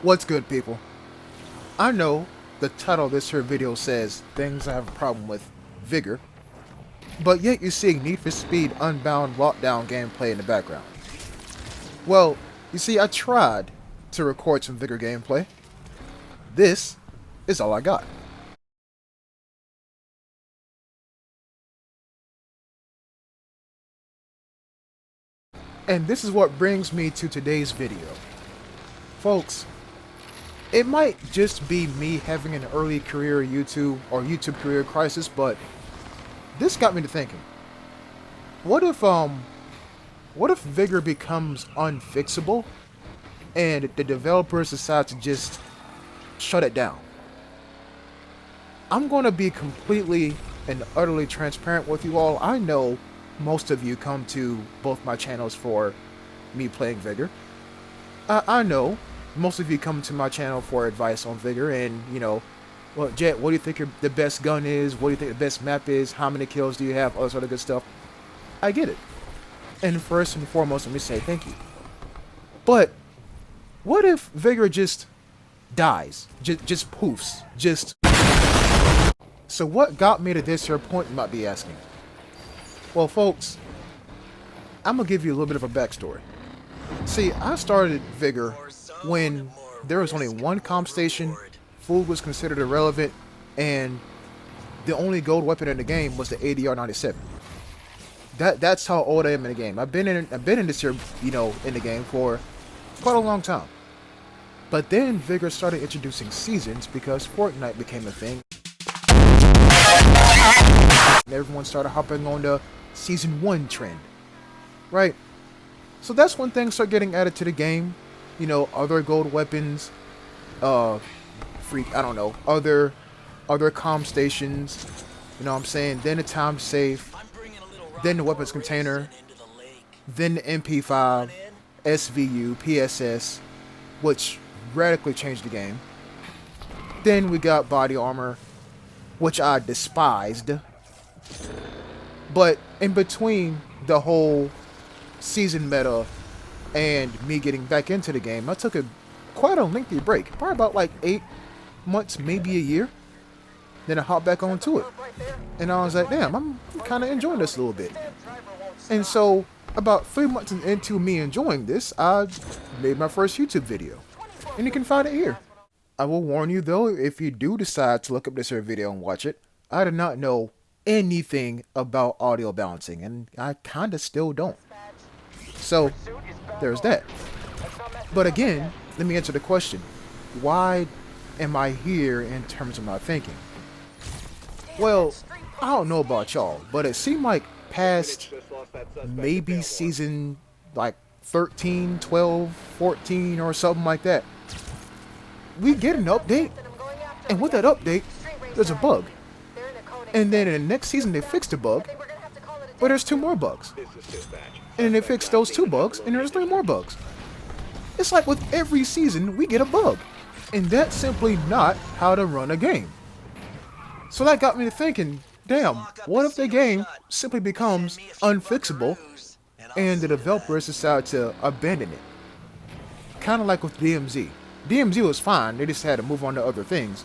What's good, people? I know the title of this here video says things I have a problem with Vigor, but yet you're seeing Need for Speed Unbound lockdown gameplay in the background. Well, you see, I tried to record some Vigor gameplay. This is all I got. And this is what brings me to today's video. Folks, it might just be me having an early career YouTube or YouTube career crisis, but this got me to thinking. What if Vigor becomes unfixable and the developers decide to just shut it down? I'm going to be completely and utterly transparent with you all. I know most of you come to both my channels for me playing Vigor. I know most of you come to my channel for advice on Vigor and, well, Jet, what do you think the best gun is? What do you think the best map is? How many kills do you have? All this other good stuff. I get it. And first and foremost, let me say thank you. But what if Vigor just dies? Just poofs? So what got me to this here point, you might be asking? Well, folks, I'm going to give you a little bit of a backstory. See, I started Vigor when there was only one comp station, food was considered irrelevant, and the only gold weapon in the game was the ADR-97. That's how old I am in the game. I've been in this here, in the game for quite a long time. But then Vigor started introducing seasons because Fortnite became a thing. And everyone started hopping on the Season 1 trend. Right? So that's when things start getting added to the game. Other gold weapons, other comm stations, you know what I'm saying? Then the time safe, then the weapons container, then the MP5, SVU, PSS, which radically changed the game. Then we got body armor, which I despised. But in between the whole season meta and me getting back into the game, I took quite a lengthy break, probably about like 8 months, maybe a year. Then I hopped back onto it, and I was like, damn, I'm kind of enjoying this a little bit. And so about 3 months into me enjoying this, I made my first YouTube video, and you can find it here. I will warn you though, if you do decide to look up this here video and watch it, I did not know anything about audio balancing, and I kind of still don't. So there's that. But again, let me answer the question. Why am I here in terms of my thinking? Well, I don't know about y'all, but it seemed like past maybe season like 13, 12, 14 or something like that, we get an update, and with that update, there's a bug. And then in the next season they fixed the bug, but there's 2 more bugs. And then they fixed those 2 bugs, and there's 3 more bugs. It's like with every season, we get a bug. And that's simply not how to run a game. So that got me to thinking, damn, what if the game simply becomes unfixable, and the developers decide to abandon it? Kind of like with DMZ. DMZ was fine, they just had to move on to other things,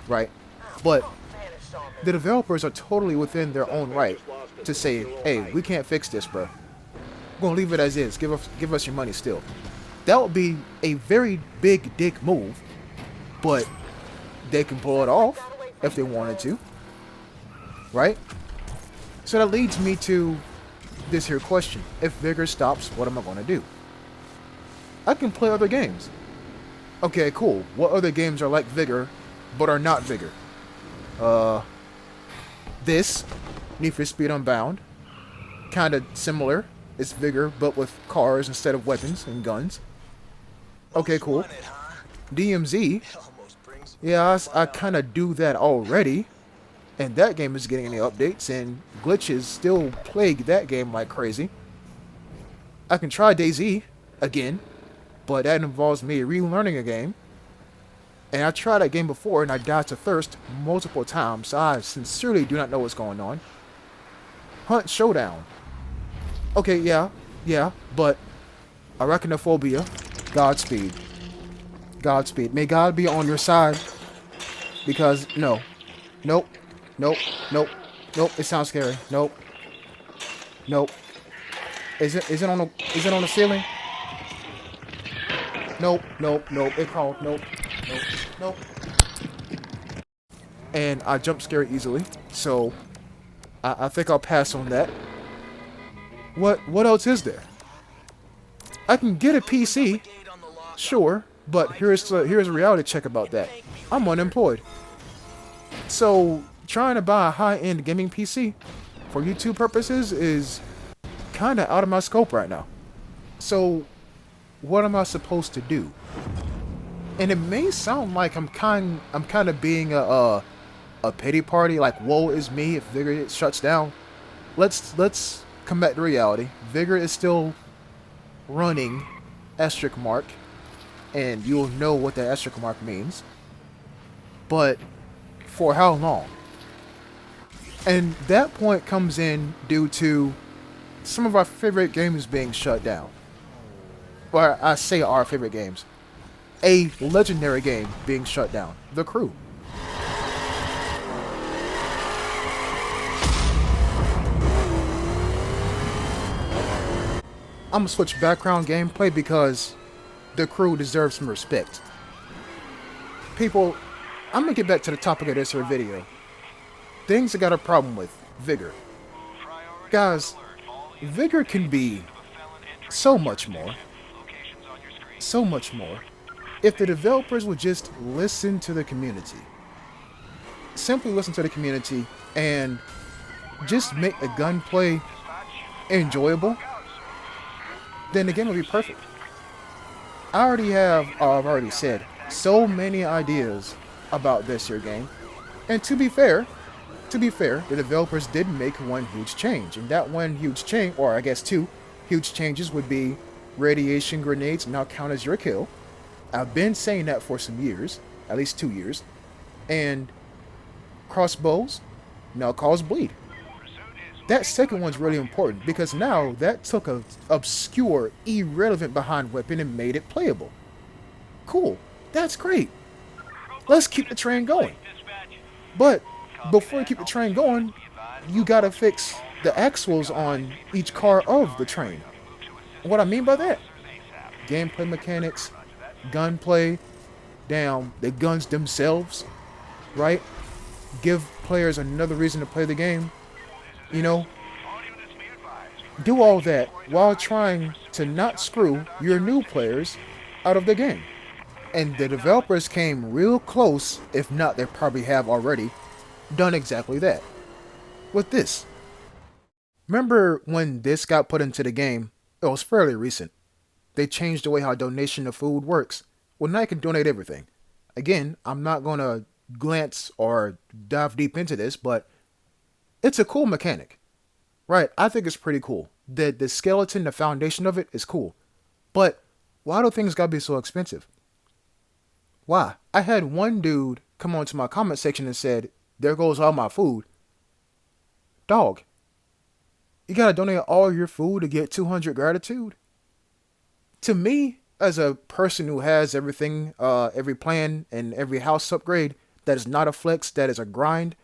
right? But the developers are totally within their own right to say, hey, we can't fix this, bro. We're gonna leave it as is. Give us your money still. That would be a very big dick move, but they can pull it off if they wanted to, right? So that leads me to this here question. If Vigor stops, what am I gonna do? I can play other games. Okay, cool. What other games are like Vigor, but are not Vigor? This, Need for Speed Unbound, kind of similar. It's Vigor, but with cars instead of weapons and guns. Okay, cool. DMZ, yeah, I kind of do that already, and that game is getting any updates, and glitches still plague that game like crazy. I can try DayZ again, but that involves me relearning a game. And I tried that game before and I died to thirst multiple times, so I sincerely do not know what's going on. Hunt Showdown. Okay, yeah, but Arachnophobia, Godspeed. Godspeed. May God be on your side. Because, no. Nope. Nope. Nope. Nope. It sounds scary. Nope. Nope. Is it on the ceiling? Nope. Nope. Nope. It crawled. Nope. Nope. Nope. And I jump scared easily. So, I think I'll pass on that. What else is there? I can get a PC. Sure. But here's a reality check about that. I'm unemployed. So, trying to buy a high-end gaming PC for YouTube purposes is kind of out of my scope right now. So, what am I supposed to do? And it may sound like I'm kind of being a pity party, like woe is me if Vigor shuts down. Let's come back to reality. Vigor is still running asterisk mark, and you'll know what that asterisk mark means. But for how long? And that point comes in due to some of our favorite games being shut down. Or I say our favorite games. A legendary game being shut down. The Crew. I'm gonna switch background gameplay because The Crew deserves some respect. People, I'm gonna get back to the topic of this here video. Things I got a problem with. Vigor. Guys, Vigor can be so much more. So much more. If the developers would just listen to the community. Simply listen to the community and just make the gunplay enjoyable, then the game will be perfect. I've already said, so many ideas about this here game. And to be fair, the developers did make one huge change. And that one huge change, or I guess two huge changes, would be radiation grenades now count as your kill. I've been saying that for some years, at least 2 years. And crossbows now cause bleed. That second one's really important because now that took a obscure, irrelevant behind weapon and made it playable. Cool. That's great. Let's keep the train going. But before you keep the train going, you gotta fix the axles on each car of the train. What I mean by that? Gameplay mechanics, gunplay, damn, the guns themselves, right? Give players another reason to play the game. You know, do all that while trying to not screw your new players out of the game. And the developers came real close, if not they probably have already done exactly that. With this. Remember when this got put into the game? It was fairly recent. They changed the way how donation of food works. Well, now you can donate everything. Again, I'm not going to glance or dive deep into this, but it's a cool mechanic. Right, I think it's pretty cool. The skeleton, the foundation of it is cool. But why do things gotta be so expensive? Why? I had one dude come onto my comment section and said, "There goes all my food." Dog, you gotta donate all your food to get 200 gratitude? To me, as a person who has everything, every plan and every house upgrade, that is not a flex, that is a grind,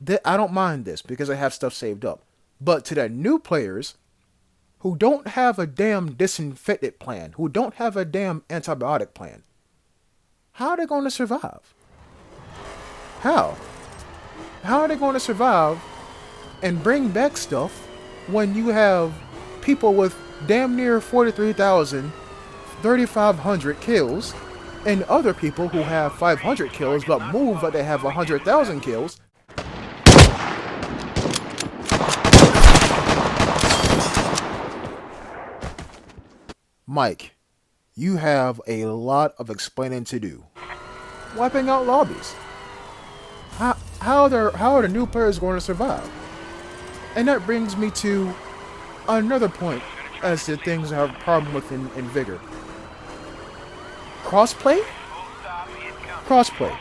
that I don't mind this because I have stuff saved up. But to the new players who don't have a damn disinfectant plan, who don't have a damn antibiotic plan, how are they going to survive? How? How are they going to survive and bring back stuff when you have people with damn near 43,000, 3,500 kills, and other people who have 500 kills but move like they have 100,000 kills? Mike, you have a lot of explaining to do. Wiping out lobbies. How are the new players going to survive? And that brings me to another point as to things I have a problem with in Vigor. Crossplay? Crossplay.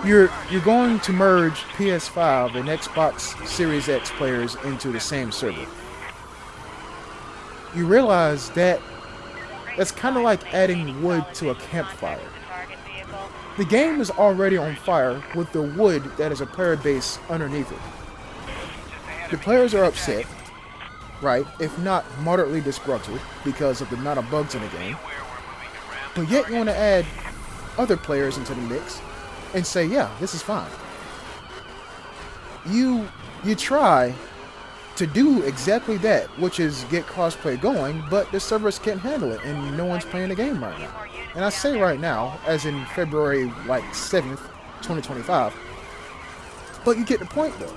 You're going to merge PS5 and Xbox Series X players into the same server. You realize that That's kind of like adding wood to a campfire. The game is already on fire with the wood that is a player base underneath it. The players are upset, right? If not moderately disgruntled because of the amount of bugs in the game. But yet you want to add other players into the mix and say, yeah, this is fine. You try to do exactly that, which is get crossplay going, but the servers can't handle it and no one's playing the game right now. And I say right now, as in February like 7th, 2025. But you get the point though.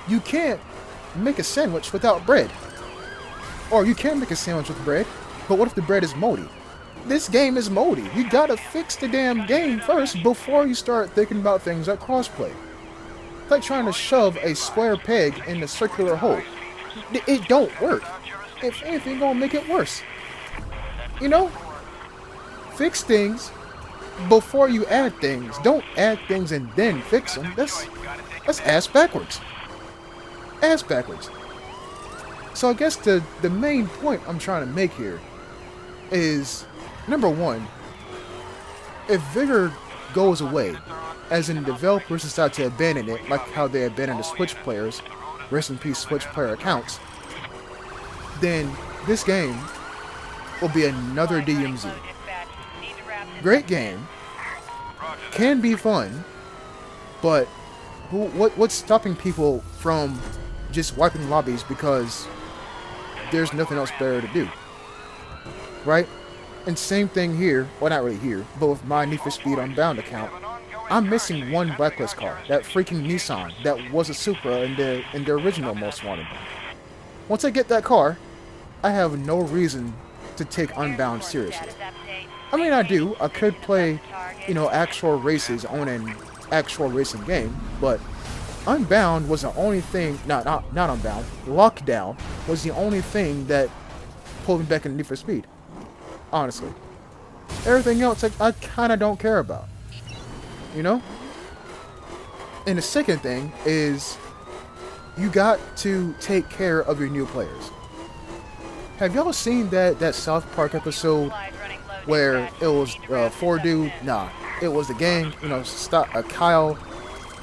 You can't make a sandwich without bread. Or you can make a sandwich with bread, but what if the bread is moldy? This game is moldy. You gotta fix the damn game first before you start thinking about things like crossplay. It's like trying to shove a square peg in a circular hole. It don't work. If anything, gonna make it worse. You know? Fix things before you add things. Don't add things and then fix them. That's ass backwards. Ass backwards. So I guess the main point I'm trying to make here is, number one, if Vigor goes away, as in developers decide to abandon it, like how they abandoned the Switch players, rest in peace Switch player accounts, then this game will be another DMZ. Great game, can be fun, but what's stopping people from just wiping lobbies because there's nothing else better to do, right? And same thing here, well not really here, but with my Need for Speed Unbound account, I'm missing one Blacklist car, that freaking Nissan that was a Supra in the original Most Wanted. Once I get that car, I have no reason to take Unbound seriously. I mean, I do. I could play, actual races on an actual racing game, but Unbound was the only thing, not Unbound, Lockdown was the only thing that pulled me back into Need for Speed. Honestly. Everything else, I kind of don't care about. You know? And the second thing is, you got to take care of your new players. Have y'all seen that South Park episode where it was it was the gang, Kyle,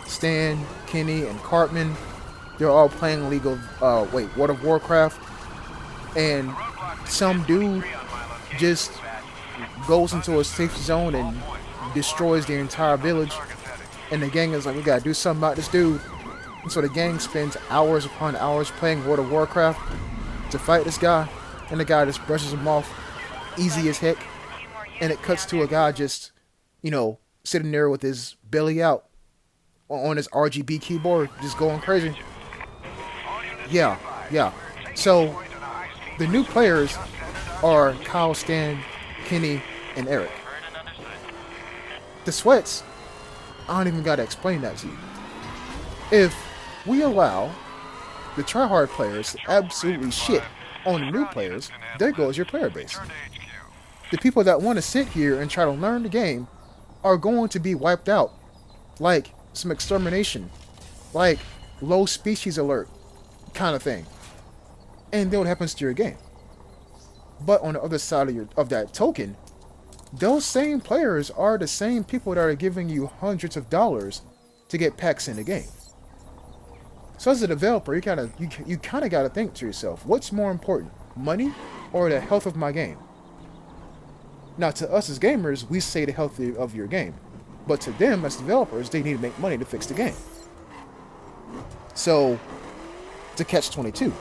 Stan, Kenny, and Cartman. They're all playing World of Warcraft, and some dude just goes into a safe zone and destroys the entire village, and the gang is like, we gotta do something about this dude. And so the gang spends hours upon hours playing World of Warcraft to fight this guy, and the guy just brushes him off easy as heck, and it cuts to a guy just sitting there with his belly out on his RGB keyboard, just going crazy. Yeah. So the new players are Kyle, Stan, Kenny, and Eric. The sweats, I don't even gotta explain that to you. If we allow the tryhard players to absolutely shit on the new players, there goes your player base. The people that want to sit here and try to learn the game are going to be wiped out. Like some extermination. Like low species alert kind of thing. And then what happens to your game? But on the other side of that token, those same players are the same people that are giving you hundreds of dollars to get packs in the game. So as a developer, you kind of got to think to yourself, what's more important, money or the health of my game? Now, to us as gamers, we say the health of your game. But to them, as developers, they need to make money to fix the game. So, it's a catch-22.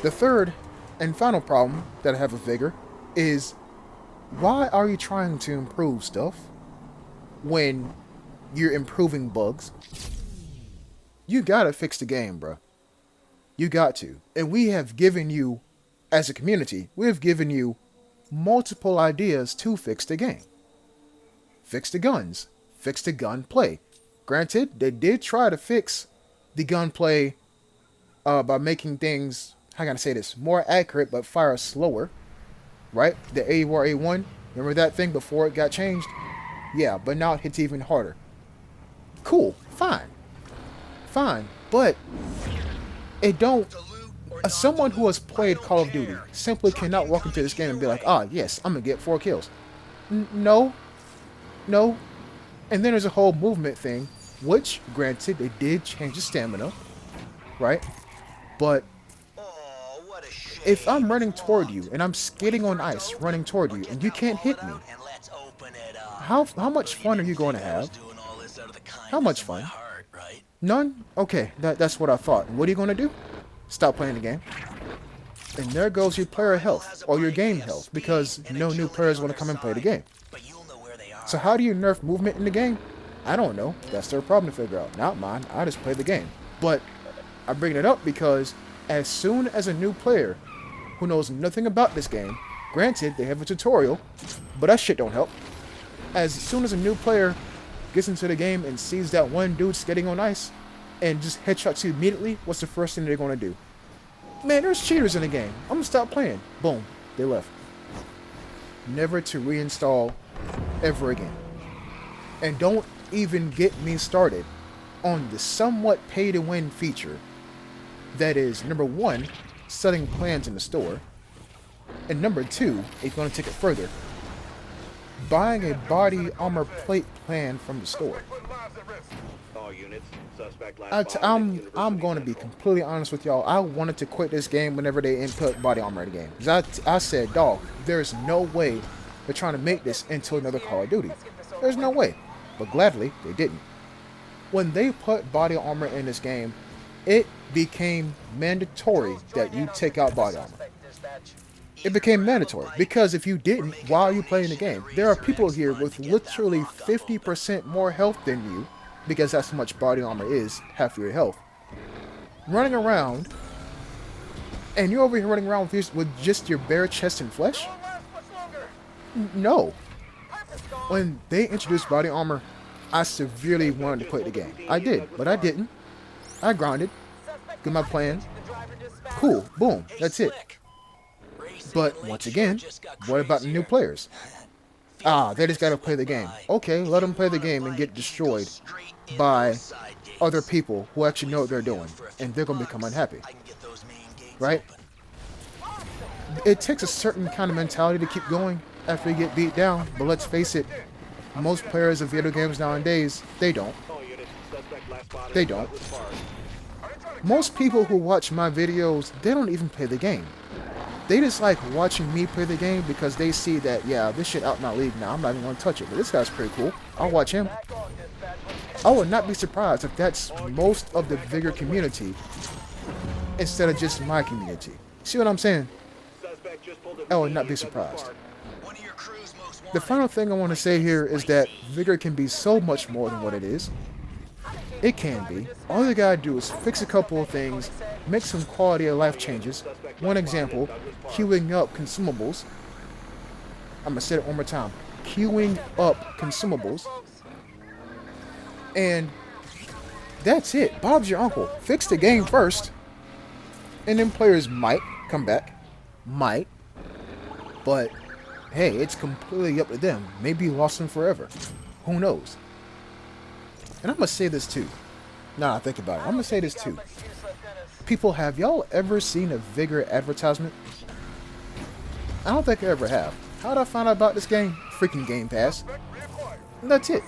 The third and final problem that I have with Vigor is, why are you trying to improve stuff when you're improving bugs? You gotta fix the game, bro. You got to. And we have given you, as a community, we have given you multiple ideas to fix the game. Fix the guns. Fix the gunplay. Granted, they did try to fix the gunplay by making things, how can I say this, more accurate but fire slower. Right? The A-War A1, remember that thing before it got changed? Yeah, but now it hits even harder. Cool, fine, but it don't As someone who has played Call of Duty simply cannot walk into this game and be like, ah, yes, I'm gonna get 4 kills. No, no. And then there's a whole movement thing, which, granted, they did change the stamina, right? But if I'm running toward you and I'm skating on ice, running toward you, and you can't hit me, how much fun are you going to have? How much fun? None? Okay, that's what I thought. What are you going to do? Stop playing the game. And there goes your player health, or your game health, because no new players want to come and play the game. So how do you nerf movement in the game? I don't know. That's their problem to figure out. Not mine. I just play the game. But I bring it up because as soon as a new player who knows nothing about this game, granted, they have a tutorial, but that shit don't help. As soon as a new player gets into the game and sees that one dude skating on ice and just headshots you immediately, what's the first thing they're going to do? Man, there's cheaters in the game. I'm going to stop playing. Boom. They left. Never to reinstall ever again. And don't even get me started on the somewhat pay-to-win feature that is, number 1, selling plans in the store, and number 2, if you're going to take it further, buying a body armor plate plan from the store. I'm going to be completely honest with y'all. I wanted to quit this game whenever they input body armor in the game. Because I said, dog, there's no way they're trying to make this into another Call of Duty. There's no way. But gladly, they didn't. When they put body armor in this game, it became mandatory that you take out body armor. It became mandatory, because if you didn't, while you're playing the game, there are people here with literally 50% more health than you, because that's how much body armor is, half your health, running around, and you're over here running around with just your bare chest and flesh? No. When they introduced body armor, I severely wanted to quit the game. I did, but I didn't. I grinded, got my plan, cool, boom, that's it. But once again, what about the new players? They just gotta play the game. Okay, let them play the game and get destroyed by other people who actually know what they're doing, and they're gonna become unhappy. Right? It takes a certain kind of mentality to keep going after you get beat down, but let's face it, most players of video games nowadays, they don't. They don't. Most people who watch my videos, they don't even play the game. They just like watching me play the game because they see that, yeah, this shit out in my league now, I'm not even going to touch it, but this guy's pretty cool. I'll watch him. I would not be surprised if that's most of the Vigor community instead of just my community. See what I'm saying? I would not be surprised. The final thing I want to say here is that Vigor can be so much more than what it is. It can be. All you gotta do is fix a couple of things, make some quality of life changes. One example, queuing up consumables. I'm gonna say it one more time. Queuing up consumables. And that's it. Bob's your uncle. Fix the game first. And then players might come back. Might. But hey, it's completely up to them. Maybe you lost them forever. Who knows? And I'm going to say this too. Nah, think about it. I'm going to say this too. People, have y'all ever seen a Vigor advertisement? I don't think I ever have. How did I find out about this game? Freaking Game Pass. And that's it.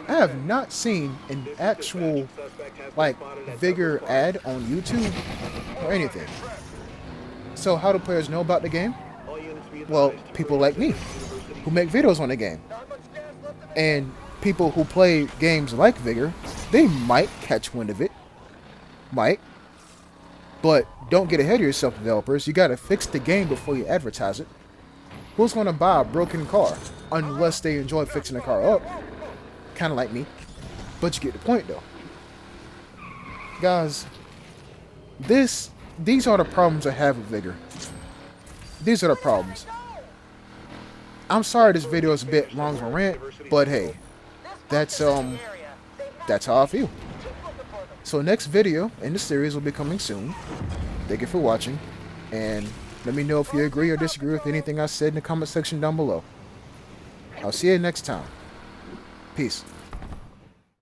I have not seen an actual, like, Vigor ad on YouTube or anything. So how do players know about the game? Well, people like me, who make videos on the game. And people who play games like Vigor, they might catch wind of it. Might. But don't get ahead of yourself, developers. You gotta fix the game before you advertise it. Who's gonna buy a broken car unless they enjoy fixing the car up? Kinda like me. But you get the point though. Guys, these are the problems I have with Vigor. These are the problems. I'm sorry this video is a bit long of a rant, but hey, that's how I feel. So next video in the series will be coming soon. Thank you for watching, and let me know if you agree or disagree with anything I said in the comment section down below. I'll see you next time. Peace.